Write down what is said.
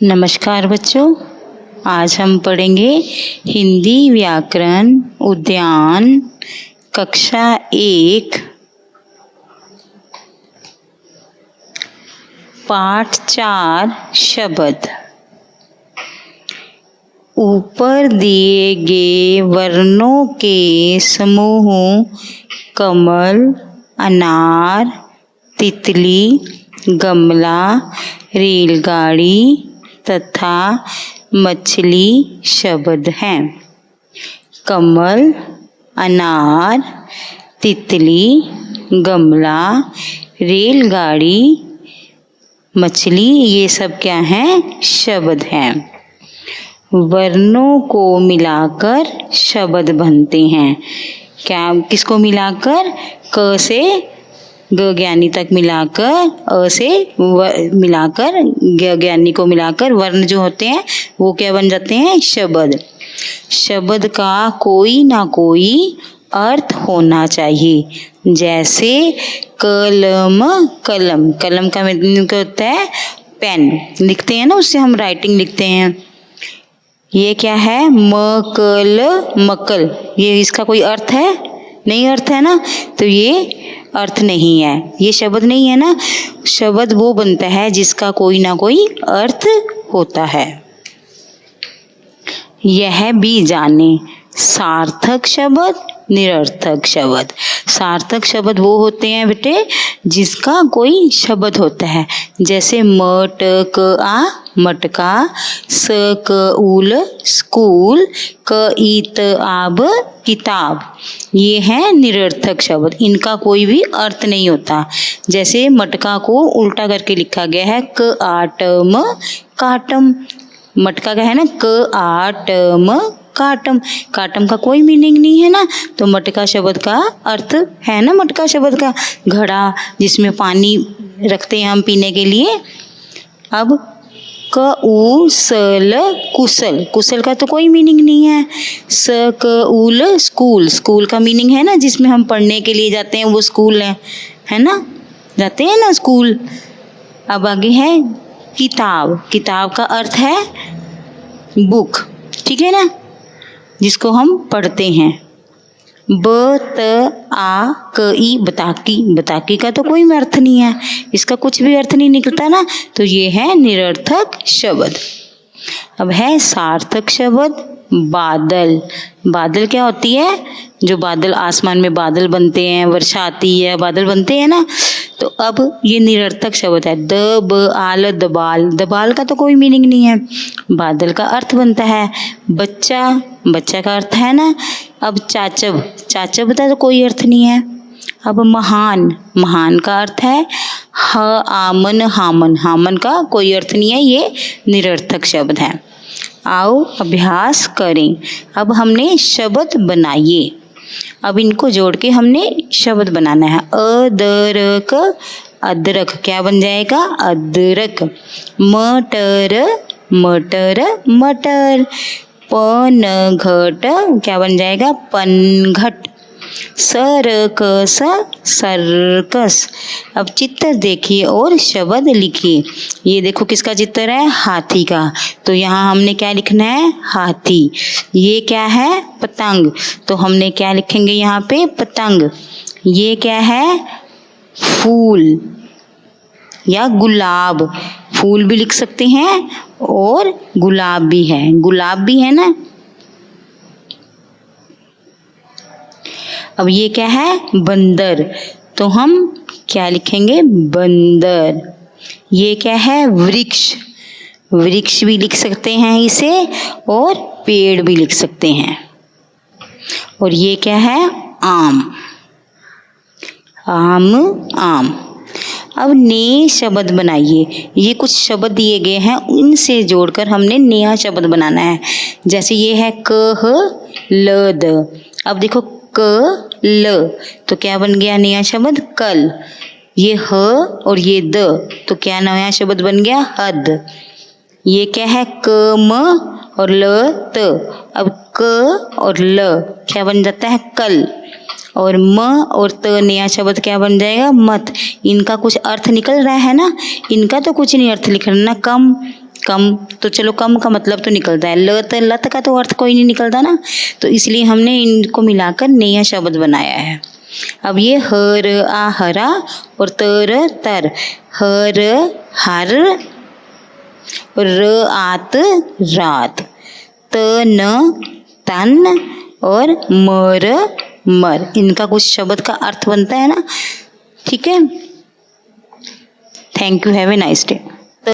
नमस्कार बच्चों, आज हम पढ़ेंगे हिंदी व्याकरण उद्यान कक्षा 1 पाठ 4 शब्द। ऊपर दिए गए वर्णों के समूह कमल, अनार, तितली, गमला, रेलगाड़ी तथा मछली शब्द हैं। कमल, अनार, तितली, गमला, रेलगाड़ी, मछली, ये सब क्या हैं? शब्द हैं। वर्णों को मिलाकर शब्द बनते हैं। क्या किसको मिलाकर? क से ग ज्ञानी तक मिलाकर, अ से मिलाकर, ग ज्ञानी को मिलाकर वर्ण जो होते हैं वो क्या बन जाते हैं? शब्द। शब्द का कोई ना कोई अर्थ होना चाहिए। जैसे कलम, कलम, कलम का मतलब क्या होता है? पेन। लिखते हैं ना, उससे हम राइटिंग लिखते हैं। ये क्या है? मकल, मकल, ये इसका कोई अर्थ है? नहीं अर्थ है ना, तो ये अर्थ नहीं है, ये शब्द नहीं है ना। शब्द वो बनता है जिसका कोई ना कोई अर्थ होता है। यह भी जाने, सार्थक शब्द, निरर्थक शब्द। सार्थक शब्द वो होते हैं बेटे जिसका कोई शब्द होता है। जैसे मटका, मटका, सकूल, स्कूल, किताब, किताब, ये है निरर्थक शब्द, इनका कोई भी अर्थ नहीं होता। जैसे मटका को उल्टा करके लिखा गया है काटम, काटम। मटका का है ना काटम, काटम, काटम का कोई मीनिंग नहीं है ना, तो मटका शब्द का अर्थ है ना, मटका शब्द का घड़ा जिसमें पानी रखते हैं हम पीने के लिए। अब कऊसल, कुशल, कुशल का तो कोई मीनिंग नहीं है। सकूल, स्कूल, स्कूल का मीनिंग है ना जिसमें हम पढ़ने के लिए जाते हैं, वो स्कूल है ना, जाते हैं ना स्कूल। अब आगे है किताब, किताब का अर्थ है बुक, ठीक है ना, जिसको हम पढ़ते हैं। बताई, बताकी, बताकी का तो कोई अर्थ नहीं है, इसका कुछ भी अर्थ नहीं निकलता ना, तो ये है निरर्थक शब्द। अब है सार्थक शब्द। बादल, बादल क्या होती है? जो बादल, आसमान में बादल बनते हैं, वर्षा आती है, बादल बनते हैं ना, तो अब ये निरर्थक शब्द है। दबाल, दबाल, दबाल का तो कोई मीनिंग नहीं है, बादल का अर्थ बनता है। बच्चा, बच्चा का अर्थ है ना। अब चाचब, चाचब का तो कोई अर्थ नहीं है। अब महान, महान का अर्थ है आमन, हामन, हामन का कोई अर्थ नहीं है, ये निरर्थक शब्द है। आओ अभ्यास करें। अब हमने शब्द बनाइए, अब इनको जोड़ के हमने शब्द बनाना है। अदरक, अदरक क्या बन जाएगा? अदरक। मटर, मटर, मटर। पनघट क्या बन जाएगा? पनघट। Circus, circus. अब चित्र देखिए और शब्द लिखिए। ये देखो किसका चित्र है? हाथी का, तो यहाँ हमने क्या लिखना है? हाथी। ये क्या है? पतंग, तो हमने क्या लिखेंगे यहाँ पे? पतंग। ये क्या है? फूल या गुलाब, फूल भी लिख सकते हैं और गुलाब भी है, गुलाब भी है ना। अब ये क्या है? बंदर, तो हम क्या लिखेंगे? बंदर। ये क्या है? वृक्ष, वृक्ष भी लिख सकते हैं इसे, और पेड़ भी लिख सकते हैं। और ये क्या है? आम, आम, आम। अब नए शब्द बनाइए। ये कुछ शब्द दिए गए हैं, इनसे जोड़कर हमने नया शब्द बनाना है। जैसे ये है कह लद, अब देखो क ल, तो क्या बन गया नया शब्द? कल। ये ह और ये द, तो क्या नया शब्द बन गया? हद। ये क्या है? क म और ल त, अब क और ल क्या बन जाता है? कल। और म और त नया शब्द क्या बन जाएगा? मत। इनका कुछ अर्थ निकल रहा है ना, इनका तो कुछ नहीं अर्थ लिख रहा ना। कम, कम, तो चलो कम का मतलब तो निकलता है, लत का तो अर्थ कोई नहीं निकलता ना, तो इसलिए हमने इनको मिलाकर नया शब्द बनाया है। अब ये हर आ हरा और तर तर, हर हर, र आत रात, तन तन और मर मर, इनका कुछ शब्द का अर्थ बनता है ना। ठीक है, thank you, have a nice day.